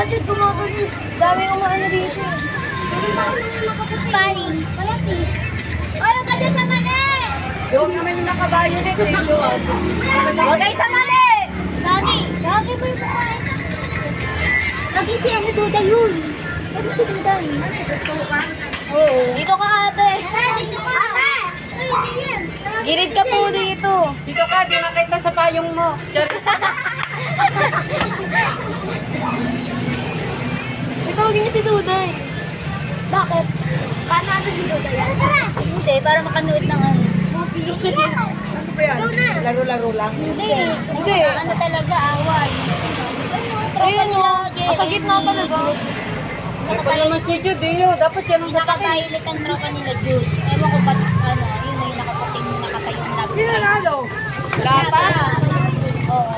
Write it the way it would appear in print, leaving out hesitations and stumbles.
Jude, gumagano. Daming umaano dito. Paring. Malaki. Ay, ka dyan sa mali! Huwag naman yung nakabayo na ito. Huwag kayo sa mali! Gagi. Gagi ba yung kumain? Gagi si ano Duda yun. Gagi si Duda yun. Oo. Dito ka ate. Dito ka. Ate! Girid ka po dito. Dito ka, di nakita sa payong mo. Itawagin niyo si Duday. Bakit? Paano natin si Duday yan? Hindi, para makanood ng ano. Movie. Ano ba yan? Laro-laro lang. Hindi. Hindi. Ano talaga, away. Ayun o. Sa gitna talaga. Ay, pa naman si Jude, eh. Dapat yan ang batak. Nakapailit ang tropa nila, Jude. Ewan ko ba't, ano, yun na yung nakapating, nakatayo na. Sino nalo? Wala pa. Oo.